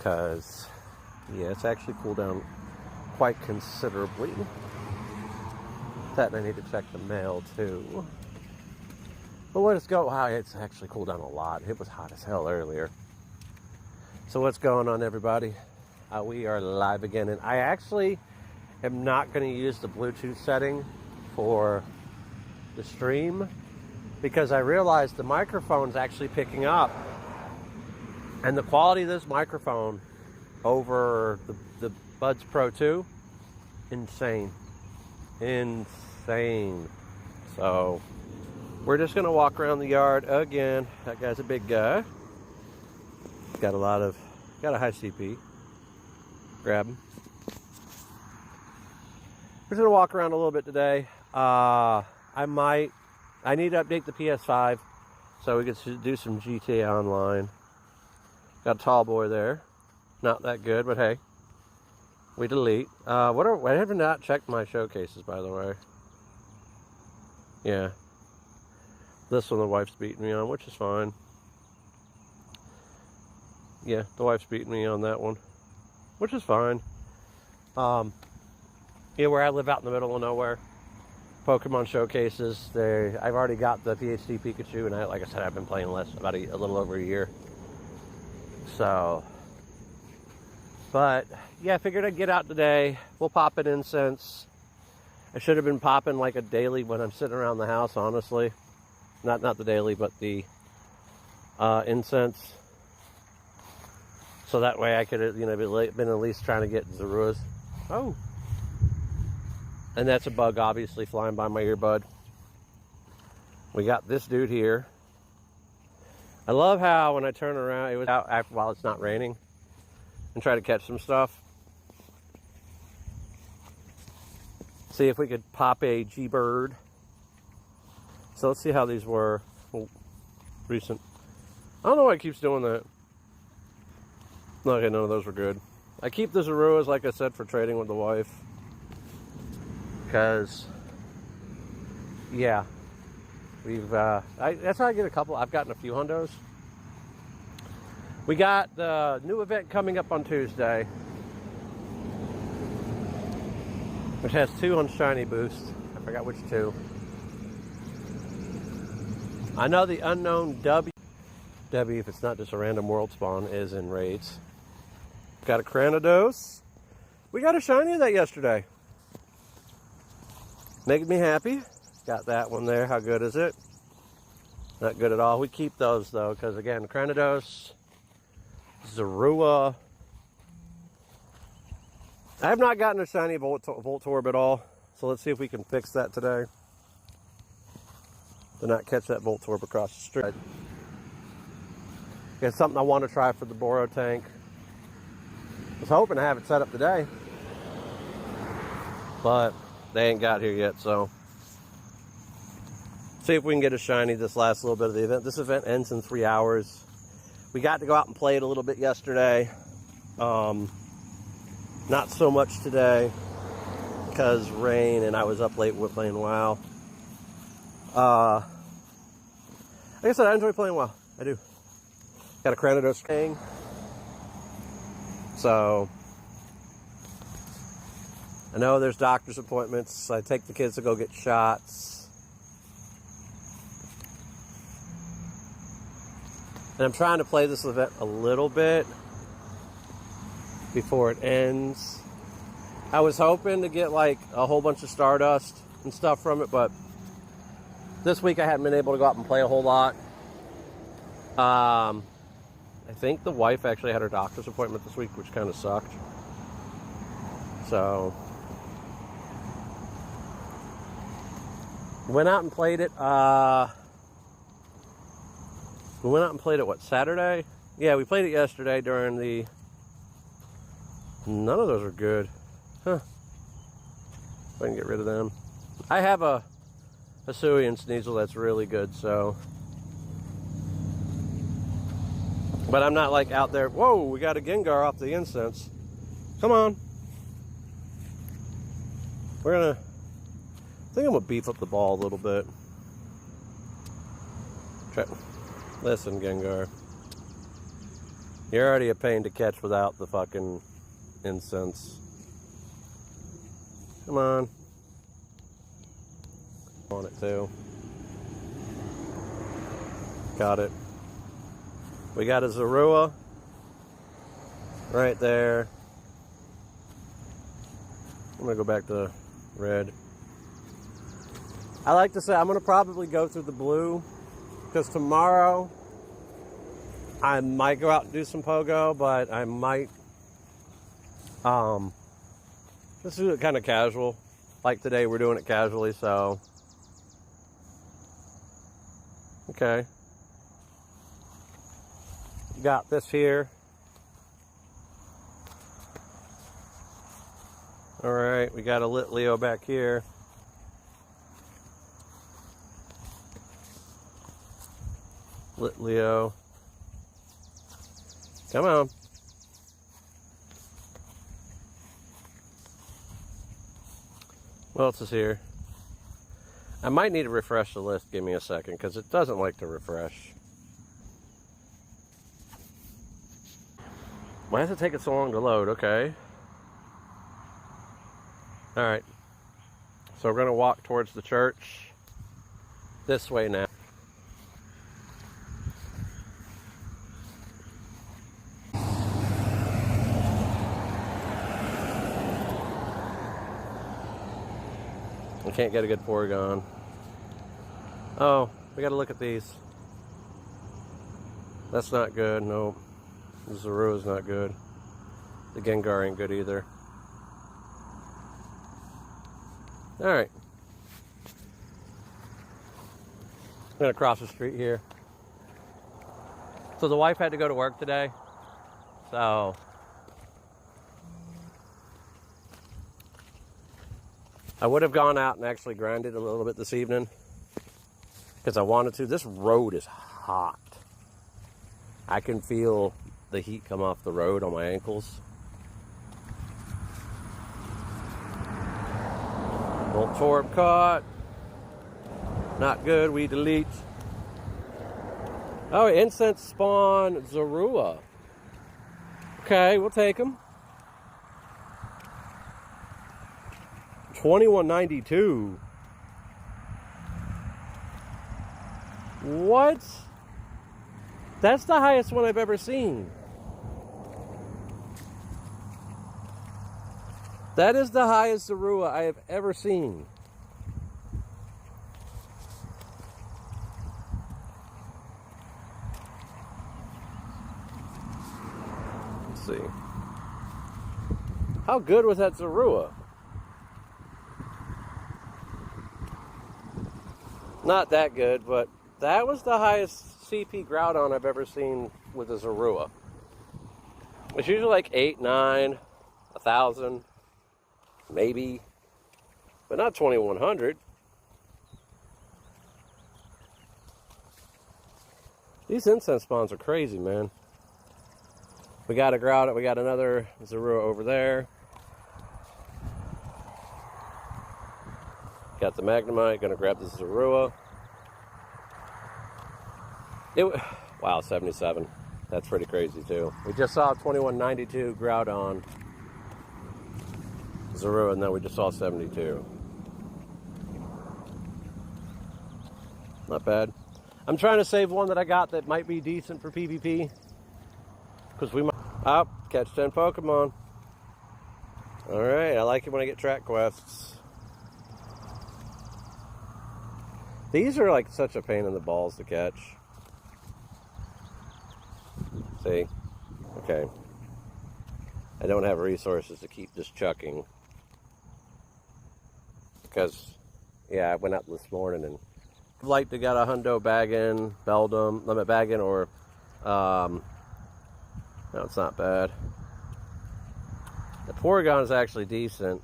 because, yeah, it's actually cooled down quite considerably. That, and I need to check the mail too. But let's go. Wow, it's actually cooled down a lot. It was hot as hell earlier. So what's going on, everybody? We are live again, and I actually am not going to use the Bluetooth setting for the stream because I realized the microphone's actually picking up, and the quality of this microphone over the Buds Pro 2, insane. So we're just gonna walk around the yard again. That guy's a big guy. Got a high CP. Grab him. We're just gonna walk around a little bit today. I need to update the PS5 so we can do some GTA Online. Got a tall boy there. Not that good, but hey. We delete. I have not checked my showcases, by the way. Yeah. This one the wife's beating me on, which is fine. Yeah, the wife's beating me on that one, which is fine. Yeah, where I live out in the middle of nowhere. Pokemon showcases. I've already got the PhD Pikachu, and like I said, I've been playing about a little over a year. So, but yeah, I figured I'd get out today. We'll pop an incense. I should have been popping like a daily when I'm sitting around the house, honestly. Not the daily, but the incense. So that way I could have, been at least trying to get Zaruas. Oh. And that's a bug obviously flying by my earbud. We got this dude here. I love how when I turn around, it was out while it's not raining, and try to catch some stuff. See if we could pop a G-Bird. So let's see how these were. Recent. I don't know why it keeps doing that. Okay, none of those were good. I keep the Zaruas, like I said, for trading with the wife. Because, yeah. That's how I get a couple. I've gotten a few hundos. We got the new event coming up on Tuesday, which has 2 on Shiny Boost. I forgot which 2. I know the unknown W, if it's not just a random world spawn, is in raids. Got a Cranidos. We got a shiny of that yesterday. Making me happy. Got that one there. How good is it? Not good at all. We keep those though, because again, Cranidos, Zorua. I have not gotten a shiny Voltorb at all, so let's see if we can fix that today. To not catch that Voltorb across the street. It's something I want to try for the Boro tank. I was hoping to have it set up today, but they ain't got here yet, so see if we can get a shiny this last little bit of the event. This event ends in 3 hours. We got to go out and play it a little bit yesterday. Not so much today because rain, and I was up late with playing WoW. Like I said, I enjoy playing WoW. I do. Got a Cranidos king. So I know there's doctor's appointments. I take the kids to go get shots. And I'm trying to play this event a little bit before it ends. I was hoping to get like a whole bunch of Stardust and stuff from it, but this week I haven't been able to go out and play a whole lot. I think the wife actually had her doctor's appointment this week, which kind of sucked. So went out and played it. We went out and played it, what, Saturday? Yeah, we played it yesterday during the... None of those are good. Huh. If I can get rid of them. I have a Hisuian Sneasel that's really good, so... But I'm not like out there, whoa, we got a Gengar off the incense. Come on. We're gonna... I think I'm gonna beef up the ball a little bit. Listen, Gengar. You're already a pain to catch without the fucking incense. Come on. On it too. Got it. We got a Zorua right there. I'm gonna go back to red. I like to say I'm gonna probably go through the blue because tomorrow I might go out and do some pogo, but I might just do it kind of casual. Like today we're doing it casually, so okay. Got this here. All right, we got a lit Leo back here. Lit Leo. Come on. What else is here? I might need to refresh the list. Give me a second, because it doesn't like to refresh. Why does it take it so long to load? Okay. Alright. So we're going to walk towards the church. This way now. I can't get a good Porygon. Oh, we got to look at these. That's not good. Nope. The Zorua's not good. The Gengar ain't good either. Alright. I'm going to cross the street here. So the wife had to go to work today. So I would have gone out and actually grinded a little bit this evening because I wanted to. This road is hot. I can feel the heat come off the road on my ankles. Voltorb caught. Not good. We delete. Oh, incense spawn Zorua. Okay, we'll take him. 2192. What? That's the highest one I've ever seen. That is the highest Zorua I have ever seen. Let's see. How good was that Zorua? Not that good, but that was the highest CP Groudon I've ever seen with a Zorua. It's usually like 8, 9, 1,000, maybe, but not 2,100. These incense spawns are crazy, man. We got a Groudon, we got another Zorua over there. Got the Magnemite, gonna grab the Zorua. Wow, 77. That's pretty crazy too. We just saw 2192 Groudon Zorua, and then we just saw 72. Not bad. I'm trying to save one that I got that might be decent for PvP. Because we might... Oh, catch 10 Pokemon. Alright, I like it when I get track quests. These are like such a pain in the balls to catch. See? Okay. I don't have resources to keep just chucking. Because, yeah, I went out this morning and I'd like to get a hundo bagging, Beldum, limit bagging, or, no, it's not bad. The Porygon is actually decent.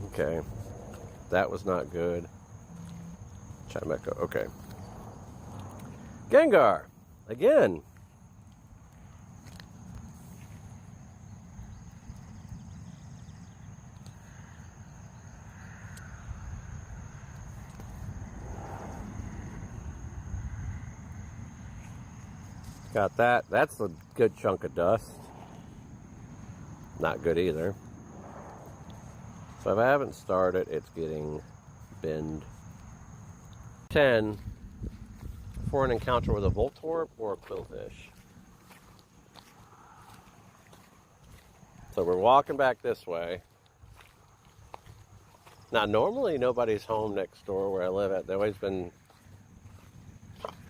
Okay. That was not good. Chimecho, okay. Gengar, again. Got that. That's a good chunk of dust. Not good either. So if I haven't started, it's getting binned. 10 for an encounter with a Voltorb or a Quillfish. So we're walking back this way. Now, normally nobody's home next door where I live at. They've always been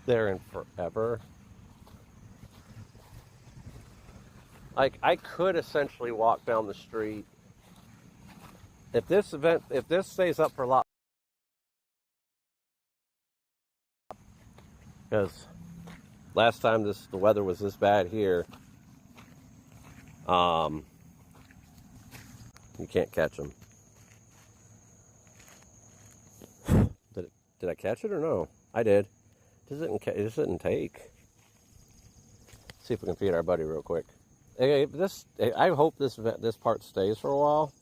there in forever. Like, I could essentially walk down the street. If this stays up for a lot, because last time the weather was this bad here, you can't catch them. Did I catch it or no? I did. It just didn't take. See if we can feed our buddy real quick. I hope this part stays for a while.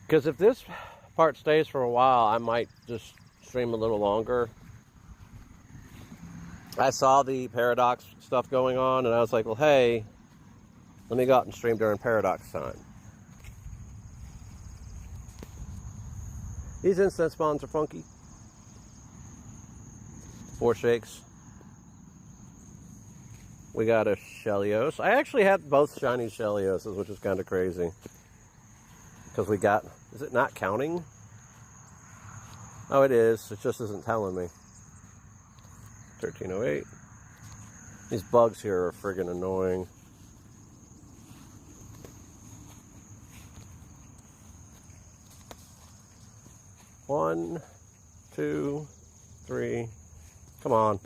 Because if this part stays for a while, I might just stream a little longer. I saw the Paradox stuff going on, and I was like, well, hey, let me go out and stream during Paradox time. These incense spawns are funky. 4 shakes. We got a Shelios. I actually had both shiny Shelioses, which is kind of crazy. Because we got, is it not counting? Oh, it is. It just isn't telling me. 1308. These bugs here are friggin' annoying. One, two, three. Come on.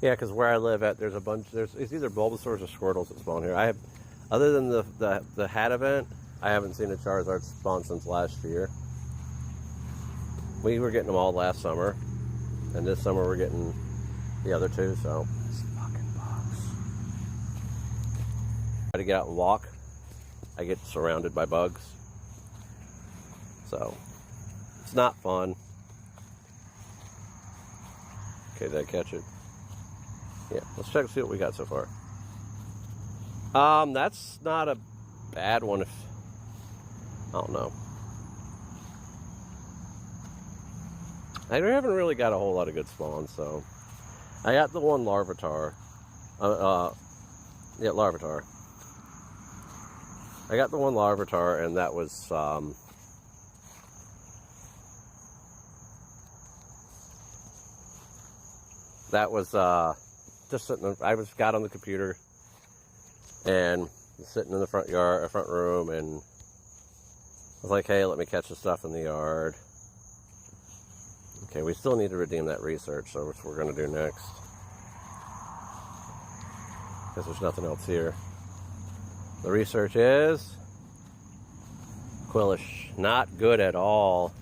Yeah, because where I live at, there's a bunch. It's either Bulbasaurs or Squirtles that spawn here. I have, other than the hat event, I haven't seen a Charizard spawn since last year. We were getting them all last summer, and this summer we're getting the other two. So these fucking bugs. Try to get out and walk. I get surrounded by bugs, so it's not fun. Okay, did I catch it? Yeah, let's check and see what we got so far. That's not a bad one. If I don't know, I haven't really got a whole lot of good spawns. So I got the one Larvitar. Yeah, Larvitar. I got the one Larvitar, and that was just sitting. I got on the computer and sitting in the front room, and I was like, "Hey, let me catch the stuff in the yard." Okay, we still need to redeem that research, so that's what we're going to do next, because there's nothing else here. The research is Quillish. Not good at all.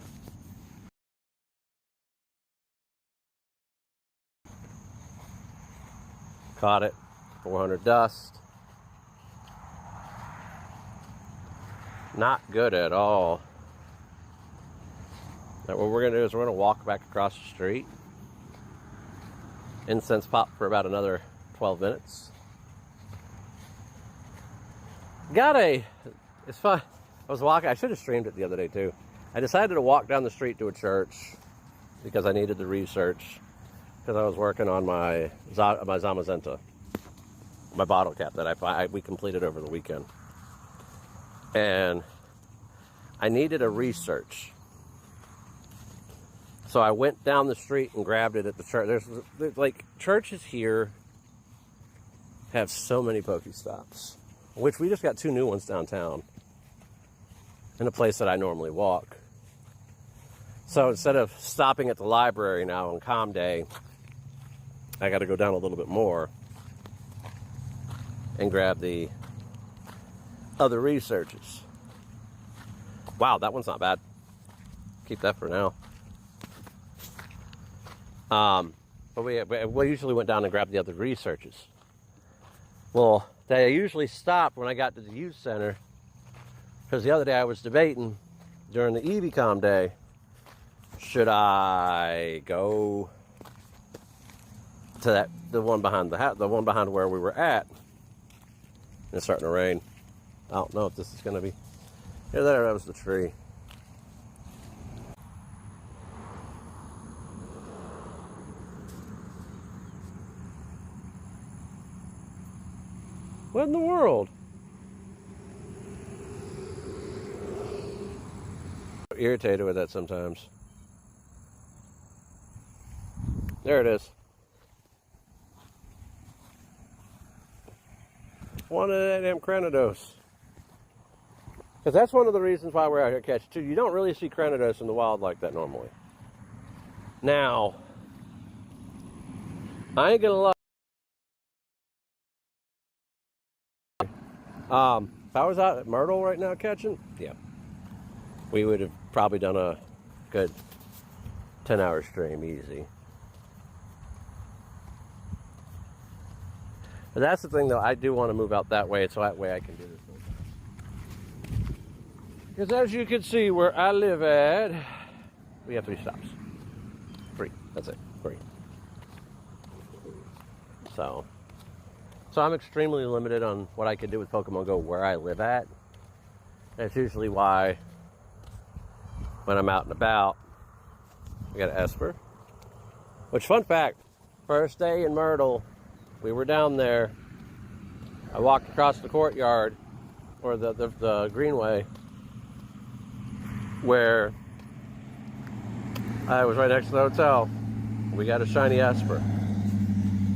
Caught it. 400 dust. Not good at all. Now what we're going to do is we're going to walk back across the street. Incense pop for about another 12 minutes. It's fun. I was walking, I should have streamed it the other day too. I decided to walk down the street to a church because I needed the research, because I was working on my Zamazenta, my bottle cap that we completed over the weekend. And I needed a research. So I went down the street and grabbed it at the church. There's like, churches here have so many Pokestops, which we just got 2 new ones downtown in a place that I normally walk. So instead of stopping at the library now on Calm Day, I got to go down a little bit more and grab the other researches. Wow, that one's not bad. Keep that for now. But we usually went down and grabbed the other researches. Well, they usually stopped when I got to the youth center, because the other day I was debating during the EVCOM day, should I go to the one behind the one behind where we were at? And it's starting to rain. I don't know if this is going to be. There, that was the tree. What in the world? I'm irritated with that sometimes. There it is. One of that damn Cranidos. Because that's one of the reasons why we're out here catching too. You don't really see Cranidos in the wild like that normally. Now, I ain't gonna lie. If I was out at Myrtle right now catching, yeah, we would have probably done a good 10-hour stream easy. But that's the thing, though. I do want to move out that way, so that way I can do this. Because as you can see, where I live at, we have 3 stops. 3. That's it. 3. So I'm extremely limited on what I can do with Pokemon Go where I live at. That's usually why when I'm out and about, we got an Esper. Which, fun fact, first day in Myrtle, we were down there. I walked across the courtyard, or the greenway, where I was right next to the hotel. We got a shiny Esper.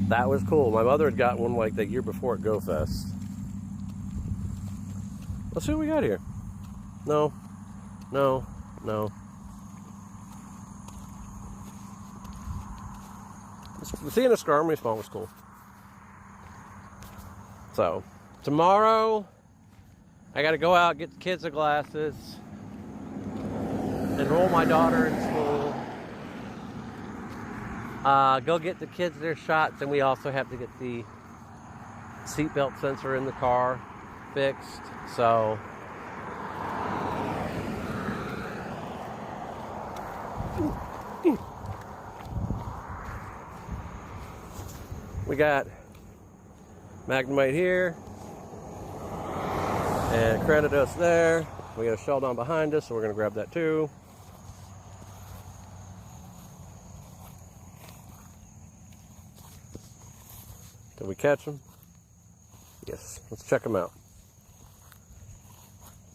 That was cool. My mother had got one like the year before at Go Fest. Let's see what we got here. No. Seeing a Skarm respawn was cool. So, tomorrow, I got to go out, get the kids the glasses, enroll my daughter in school, go get the kids their shots, and we also have to get the seatbelt sensor in the car fixed. So, we got Magnemite here, and Cranidos there. We got a Sheldon behind us, so we're going to grab that too. Did we catch them? Yes. Let's check them out.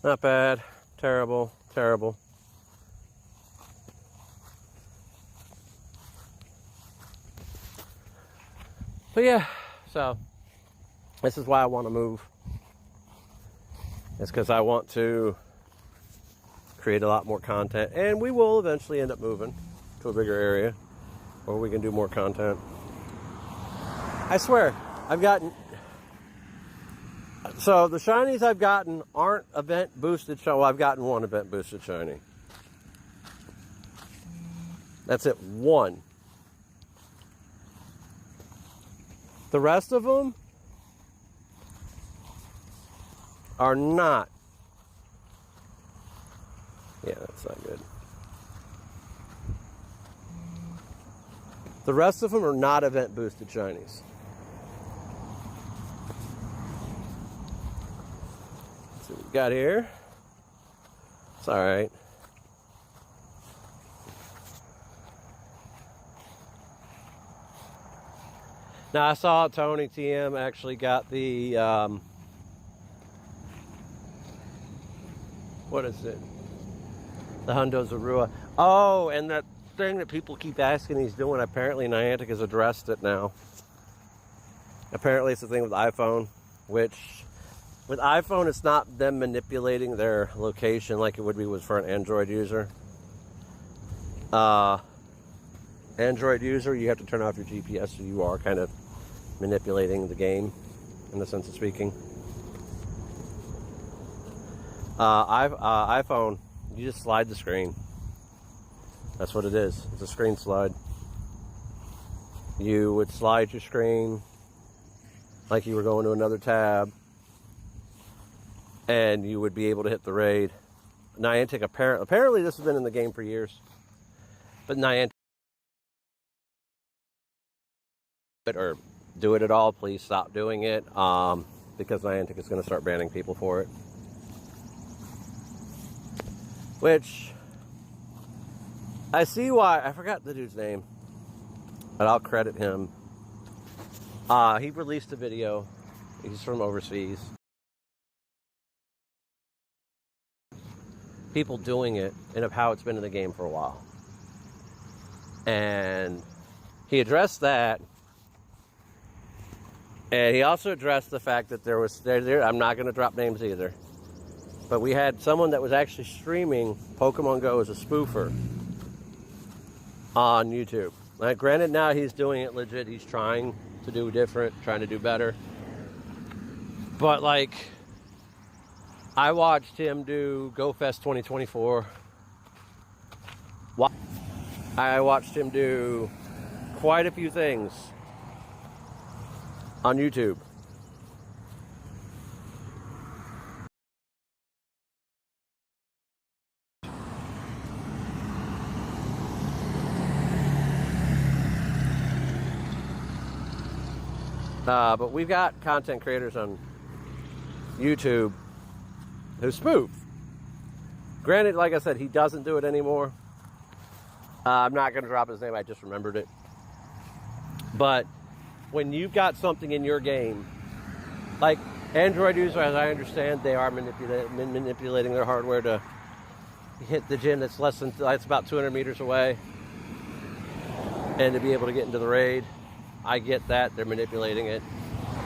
Not bad. Terrible. Terrible. But yeah, so this is why I want to move. It's because I want to create a lot more content, and we will eventually end up moving to a bigger area where we can do more content. I swear, I've gotten... So the shinies I've gotten aren't event boosted shiny. Well, I've gotten one event boosted shiny. That's it, one. The rest of them are not. Yeah, that's not good. The rest of them are not event boosted shinies. Let's see what we got here. It's all right. Now I saw Tony TM actually got the what is it? The Hundo Zorua. Oh, and that thing that people keep asking he's doing, apparently Niantic has addressed it now. Apparently it's the thing with iPhone, which with iPhone it's not them manipulating their location like it would be for an Android user. Android user, you have to turn off your GPS, so you are kind of manipulating the game in the sense of speaking. iPhone, you just slide the screen. That's what it is. It's a screen slide. you would slide your screen like you were going to another tab, and you would be able to hit the raid. Niantic apparently this has been in the game for years, but Niantic, or do it at all, please stop doing it, because Niantic is going to start banning people for it. Which, I see why. I forgot the dude's name, but I'll credit him. He released a video. He's from overseas. People doing it and of how it's been in the game for a while. And he addressed that. And he also addressed the fact that there was, I'm not going to drop names either, but we had someone that was actually streaming Pokemon Go as a spoofer on YouTube. Like, granted, now he's doing it legit. He's trying to do different, trying to do better. But, like, I watched him do GoFest 2024. I watched him do quite a few things on YouTube. But we've got content creators on YouTube who spoof. Granted, like I said, he doesn't do it anymore. I'm not going to drop his name. I just remembered it. But when you've got something in your game, like Android users, as I understand, they are manipulating their hardware to hit the gym that's about 200 meters away, and to be able to get into the raid. I get that they're manipulating it,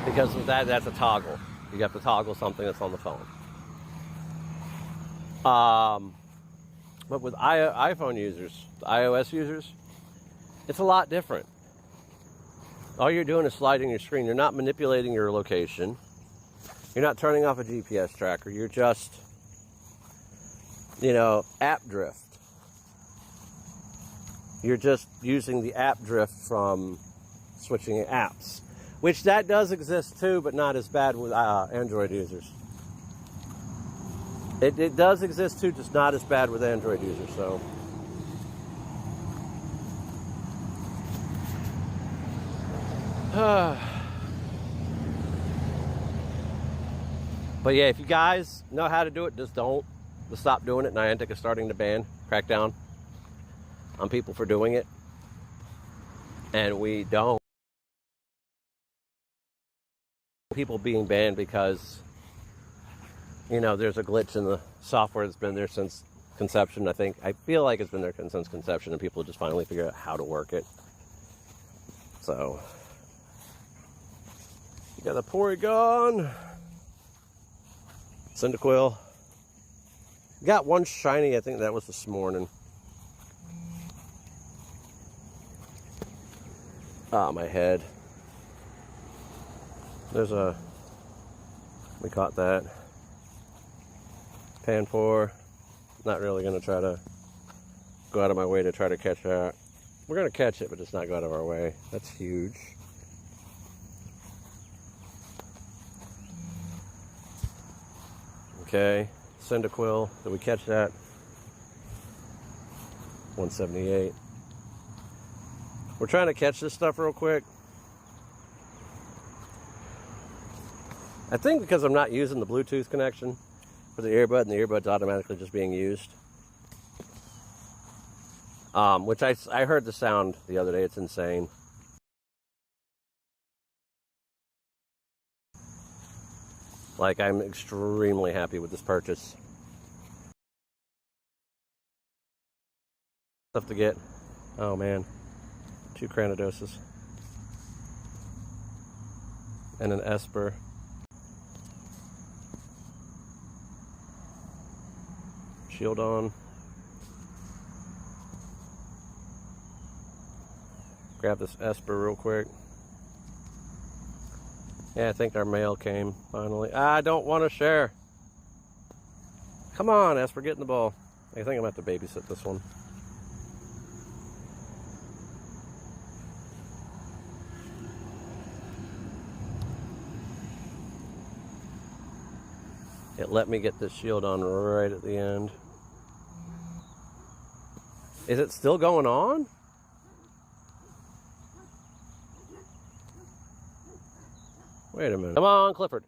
because of that's a toggle. You have to toggle something that's on the phone. But with iPhone users, iOS users, it's a lot different. All you're doing is sliding your screen. You're not manipulating your location. You're not turning off a GPS tracker. You're just, app drift. You're just using the app drift from switching apps, which that does exist too, but not as bad with Android users. It does exist too, just not as bad with Android users. So, but yeah, if you guys know how to do it, just stop doing it. Niantic is starting to crack down on people for doing it, and we don't. People being banned because, there's a glitch in the software that's been there since conception. I feel like it's been there since conception, and people just finally figure out how to work it. So, you got a Porygon, Cyndaquil. Got one shiny, I think that was this morning. My head. We caught that. Pan4. Not really going to try to go out of my way to try to catch that. We're going to catch it, but just not go out of our way. That's huge. Okay, Cyndaquil. Did we catch that? 178. We're trying to catch this stuff real quick. I think because I'm not using the Bluetooth connection for the earbud, and the earbud's automatically just being used. Which I heard the sound the other day. It's insane. Like, I'm extremely happy with this purchase. Stuff to get. Oh man, 2 Cranodoses and an Esper. Shield on. Grab this Esper real quick. Yeah, I think our mail came finally. I don't want to share. Come on, Esper, get in the ball. I think I'm going to have to babysit this one. It let me get this shield on right at the end. Is it still going on? Wait a minute. Come on, Clifford.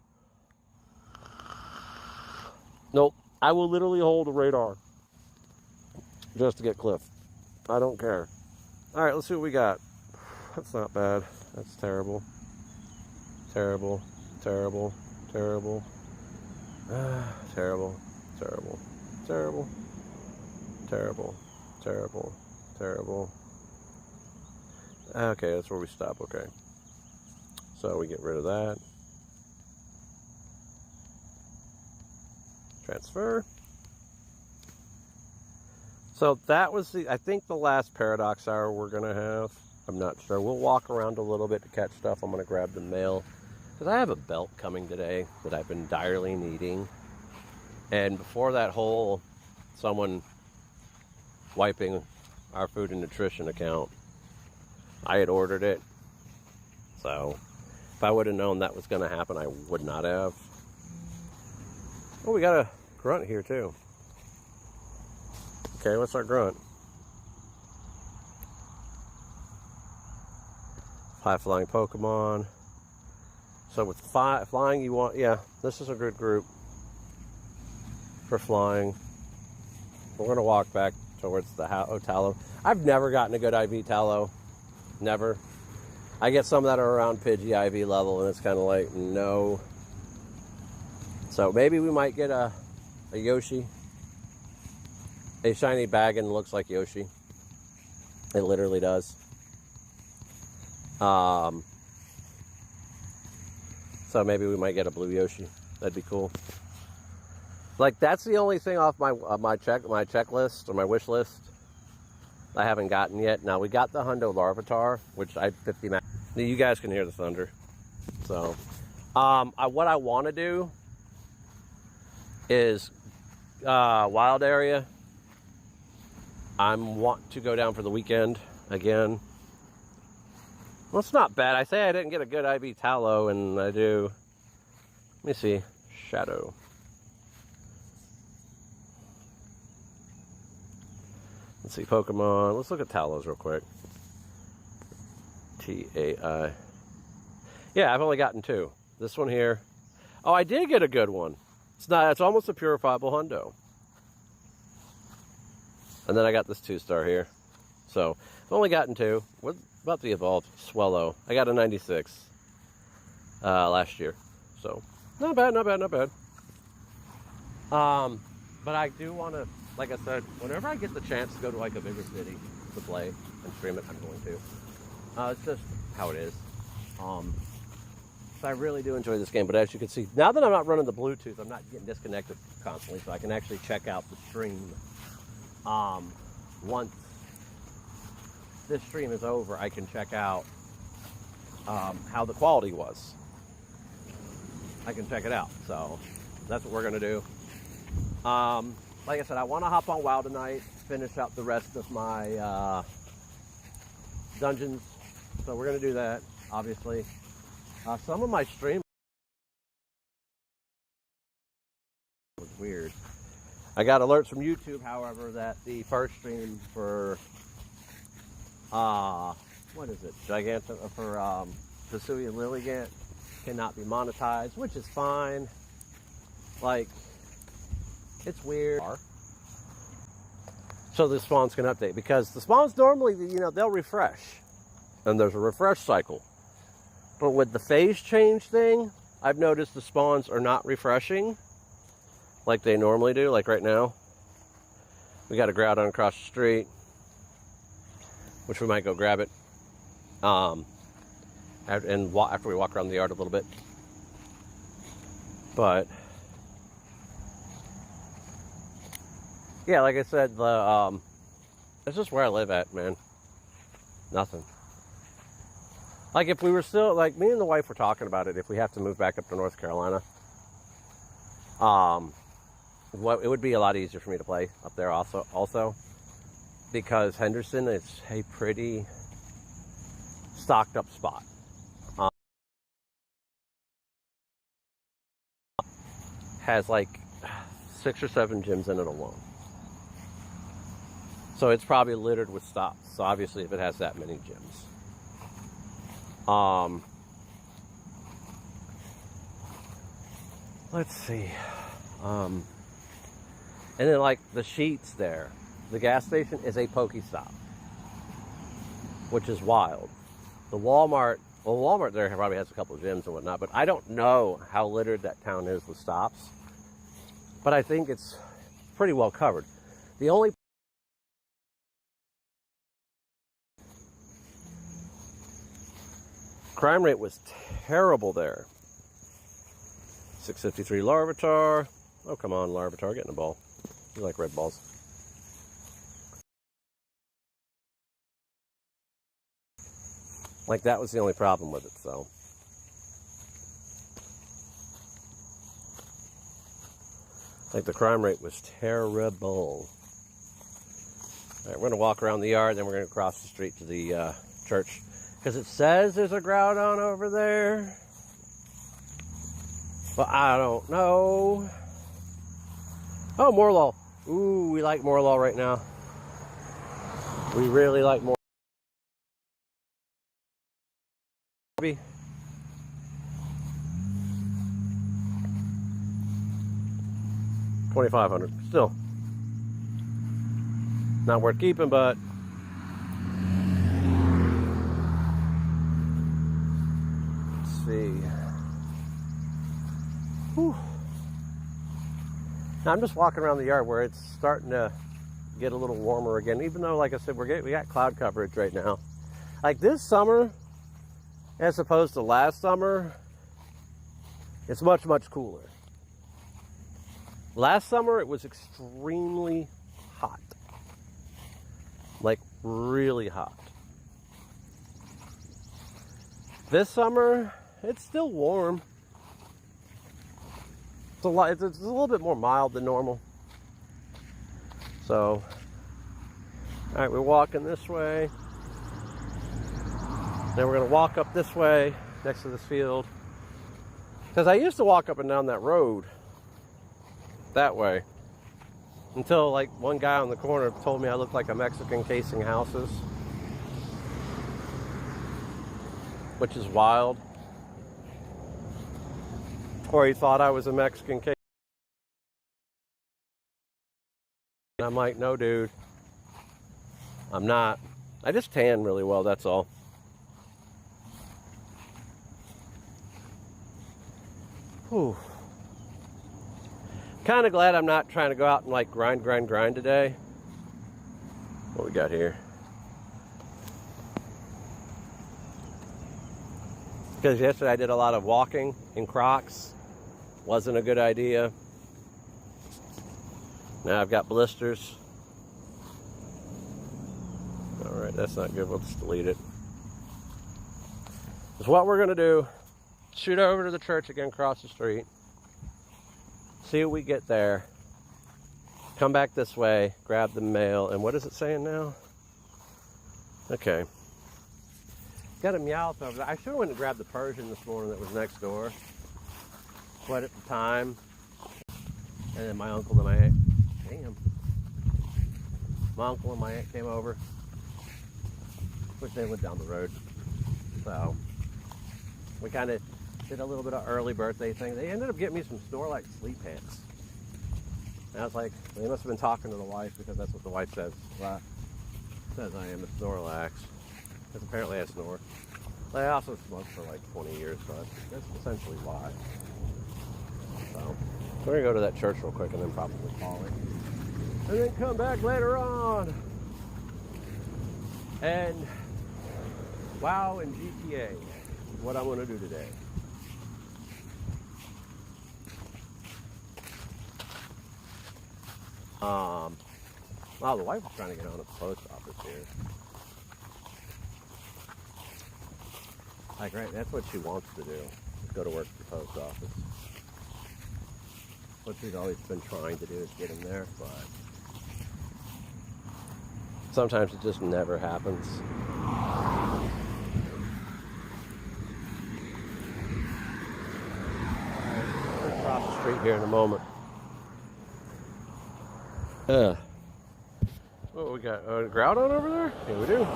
Nope. I will literally hold the radar just to get Cliff. I don't care. All right, let's see what we got. That's not bad. That's terrible. Terrible. Terrible. Terrible. Terrible. Terrible. Terrible. Terrible. Terrible. Terrible. Okay, that's where we stop. Okay. So we get rid of that. Transfer. So that was I think the last paradox hour we're going to have. I'm not sure. We'll walk around a little bit to catch stuff. I'm going to grab the mail. Because I have a belt coming today that I've been direly needing. And before that whole someone wiping our food and nutrition account, I had ordered it. So if I would have known that was going to happen, I would not have. Oh, we got a grunt here too. Okay, what's our grunt? High flying Pokemon. So with flying, you want, yeah, this is a good group for flying. We're going to walk back towards the Tallow. I've never gotten a good IV Tallow. Never. I get some that are around Pidgey IV level, and it's kind of like, no. So maybe we might get a Yoshi. A shiny bag and looks like Yoshi. It literally does. So maybe we might get a blue Yoshi. That'd be cool. Like, that's the only thing off my checklist or my wish list I haven't gotten yet. Now we got the Hundo Larvitar, which I 50 max. You guys can hear the thunder. So, what I want to do is wild area. I want to go down for the weekend again. Well, it's not bad. I say I didn't get a good IV Tallow, and I do. Let me see. Shadow. Let's see, Pokemon. Let's look at Talos real quick. T-A-I. Yeah, I've only gotten 2. This one here. Oh, I did get a good one. It's almost a purifiable Hundo. And then I got this 2-star here. So, I've only gotten 2. What about the evolved Swellow? I got a 96 last year. So, not bad, not bad, not bad. But I do want to, like I said, whenever I get the chance to go to like a bigger city to play and stream it, I'm going to. It's just how it is. So I really do enjoy this game, but as you can see, now that I'm not running the Bluetooth, I'm not getting disconnected constantly, so I can actually check out the stream. Once this stream is over, I can check out how the quality was. I can check it out, so that's what we're going to do. Like I said, I want to hop on WoW tonight, finish up the rest of my dungeons, so we're going to do that, obviously. Some of my stream was weird. I got alerts from YouTube, however, that the first stream for what is it? For Vesuvian Lilligant cannot be monetized, which is fine. Like, it's weird. So the spawns can update, because the spawns normally, they'll refresh, and there's a refresh cycle. But with the phase change thing, I've noticed the spawns are not refreshing like they normally do. Like right now, we got a Groudon across the street, which we might go grab it. And after we walk around the yard a little bit. But yeah, like I said, it's just where I live at, man. Nothing. Like, if we were still, like, me and the wife were talking about it, if we have to move back up to North Carolina, it would be a lot easier for me to play up there also, because Henderson is a pretty stocked up spot. has like 6 or 7 gyms in it alone. So it's probably littered with stops. So obviously if it has that many gyms. Let's see. And then like the Sheets there. The gas station is a Pokestop, which is wild. The Walmart, well, Walmart there probably has a couple of gyms and whatnot, but I don't know how littered that town is with stops. But I think it's pretty well covered. The only crime rate was terrible there. 653 Larvitar. Oh, come on, Larvitar, get in the ball. You like red balls. Like, that was the only problem with it, so. Like, the crime rate was terrible. All right, we're going to walk around the yard, then we're going to cross the street to the church. Because it says there's a Groudon over there. But I don't know. Oh, Morlaw. Ooh, we like Morlaw right now. We really like Morlaw. 2,500. Still not worth keeping, but let's see. Whew. Now I'm just walking around the yard where it's starting to get a little warmer again. Even though, like I said, we got cloud coverage right now. Like this summer, as opposed to last summer, it's much, much cooler. Last summer, it was extremely hot. Like, really hot. This summer, it's still warm. It's a little bit more mild than normal. So, all right, we're walking this way. Then we're going to walk up this way, next to this field. Because I used to walk up and down that road that way. Until, like, one guy on the corner told me I looked like a Mexican casing houses. Which is wild. Or he thought I was a Mexican casing. And I'm like, no, dude. I'm not. I just tan really well, that's all. Whew. Kind of glad I'm not trying to go out and like grind today. What we got here? Because yesterday I did a lot of walking in Crocs. Wasn't a good idea. Now I've got blisters. Alright, that's not good. Let's delete it. That's what we're going to do. Shoot over to the church again, across the street. See what we get there. Come back this way, grab the mail, and what is it saying now? Okay. Got a Meowth over there. I should have went and grabbed the Persian this morning that was next door. But at the time, and then my uncle and my aunt, my uncle and my aunt came over, which they lived down the road. So we kind of did a little bit of early birthday thing. They ended up getting me some Snorlax sleep pants. And I was like, they must have been talking to the wife because that's what the wife says. Well, says I am a Snorlax. Because apparently I snore. But I also smoked for like 20 years, so that's essentially why. So we're going to go to that church real quick and then probably call it. And then come back later on. And WoW and GTA is what I'm going to do today. Wow, the wife was trying to get on at the post office here. Like, right, that's what she wants to do, is go to work at the post office. What she's always been trying to do is get in there, but sometimes it just never happens. We're across the street here in a moment. Oh, we got a Groudon over there? Yeah, we do.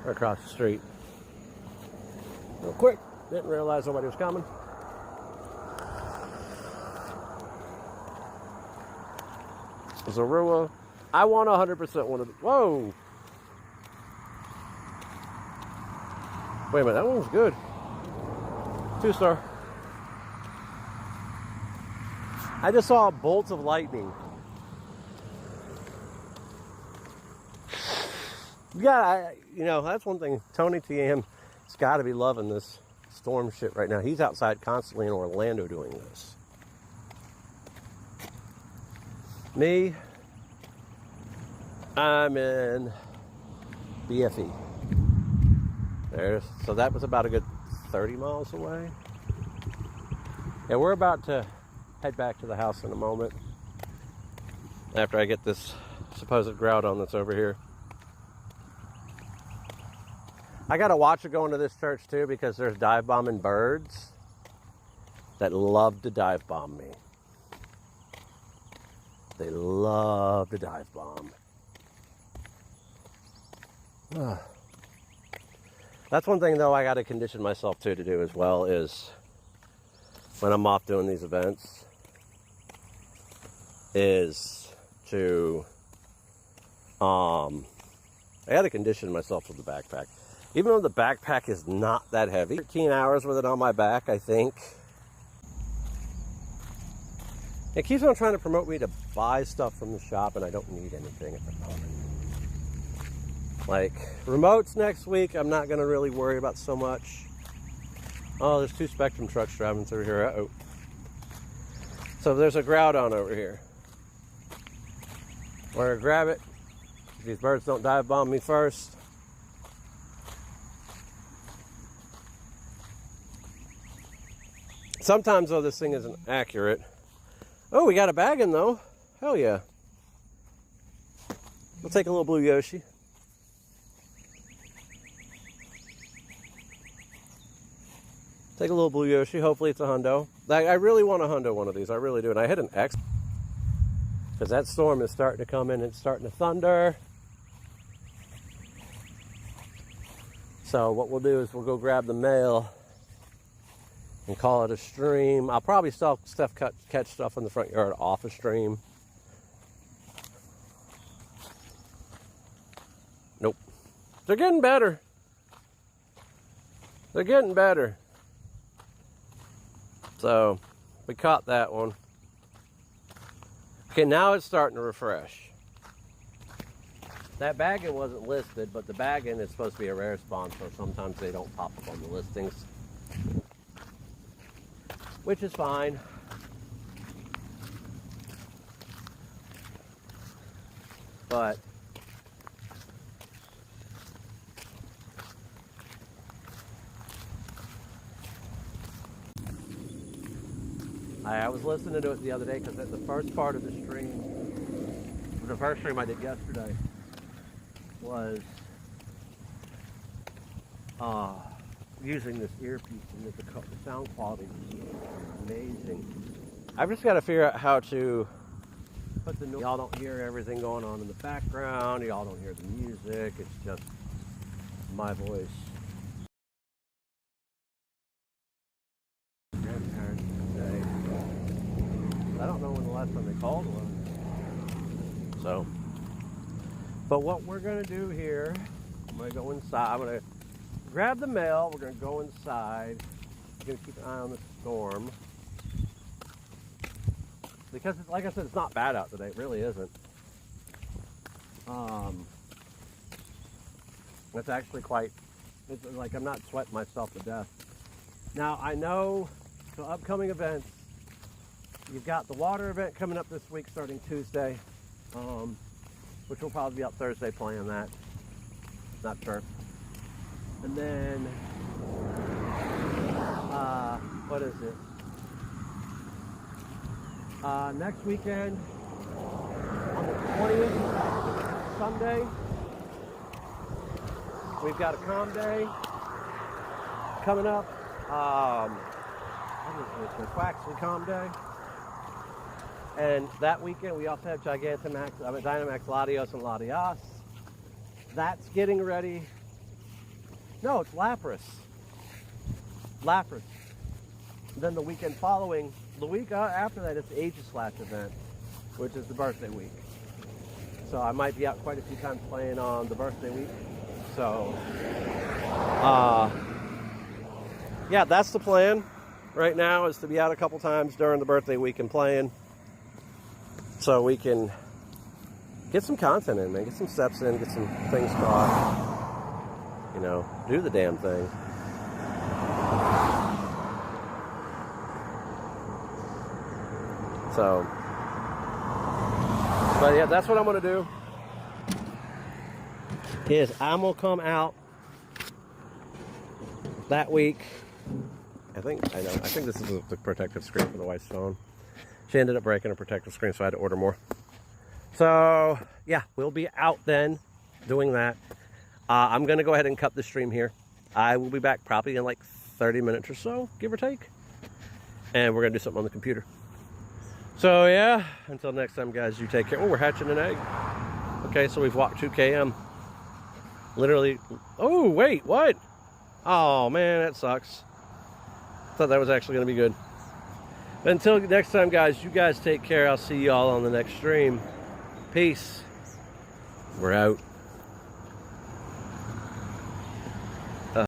We're across the street. Real quick. Didn't realize nobody was coming. Zorua. I want 100% one of the... Whoa! Wait a minute, that one's good. 2-star. I just saw bolts of lightning. Yeah, you know, that's one thing. Tony TM's got to be loving this storm shit right now. He's outside constantly in Orlando doing this. Me, I'm in BFE. So that was about a good 30 miles away. And we're about to head back to the house in a moment after I get this supposed Groudon that's over here. I gotta watch it going to this church too, because there's dive bombing birds that love to dive bomb me. They love to dive bomb. That's one thing though I gotta condition myself to do as well, is when I'm off doing these events, is to I gotta condition myself with the backpack. Even though the backpack is not that heavy. 13 hours with it on my back, I think. It keeps on trying to promote me to buy stuff from the shop, and I don't need anything at the moment. Like, remotes next week, I'm not going to really worry about so much. Oh, there's 2 Spectrum trucks driving through here. Uh-oh. So there's a Groudon over here. We're going to grab it. If these birds don't dive bomb me first. Sometimes, though, this thing isn't accurate. Oh, we got a bag in, though. Hell yeah. We'll take a little blue Yoshi. Take a little blue Yoshi. Hopefully it's a hundo. I really want a hundo one of these. I really do. And I hit an X because that storm is starting to come in. It's starting to thunder. So what we'll do is we'll go grab the mail and call it a stream. I'll probably still catch stuff in the front yard off a stream. Nope. They're getting better. They're getting better. So, we caught that one. Okay, now it's starting to refresh. That bagging wasn't listed, but the bagging is supposed to be a rare spawn, so sometimes they don't pop up on the listings. Which is fine. But I was listening to it the other day because the first part of the stream, the first stream I did yesterday, was using this earpiece, and the sound quality is amazing. I've just got to figure out how to put the noise. Y'all don't hear everything going on in the background. Y'all don't hear the music. It's just my voice. Grandparents today. I don't know when the last time they called was. So, but what we're gonna do here, I'm gonna go inside. I'm gonna grab the mail. We're gonna go inside. We're gonna keep an eye on the storm. Because, like I said, it's not bad out today. It really isn't. It's actually quite, it's like I'm not sweating myself to death. Now, I know the upcoming events, you've got the water event coming up this week starting Tuesday, which will probably be up Thursday playing that. Not sure. And then, what is it? Next weekend, on the 20th, Sunday, we've got a calm day coming up. What is it? Waxley Calm Day. And that weekend, we also have Dynamax Latios and Latias. That's getting ready. No, it's Lapras. Then the weekend following, the week after that, it's the Aegislash event, which is the birthday week. So I might be out quite a few times playing on the birthday week. So, yeah, that's the plan right now, is to be out a couple times during the birthday week and playing, so we can get some content in, man, get some steps in, get some things caught, you know, do the damn thing. So, but yeah, that's what I'm gonna do. Is I'm gonna come out that week. I think this is the protective screen for the wife's phone. She ended up breaking a protective screen, so I had to order more. So yeah, we'll be out then doing that. I'm gonna go ahead and cut the stream here. I will be back probably in like 30 minutes or so, give or take. And we're gonna do something on the computer. So yeah, until next time, guys, you take care. Oh, we're hatching an egg. Okay, so we've walked 2 km. Literally. Oh, wait, what? Oh man, that sucks. Thought that was actually gonna be good. But until next time, guys, you guys take care. I'll see you all on the next stream. Peace. We're out.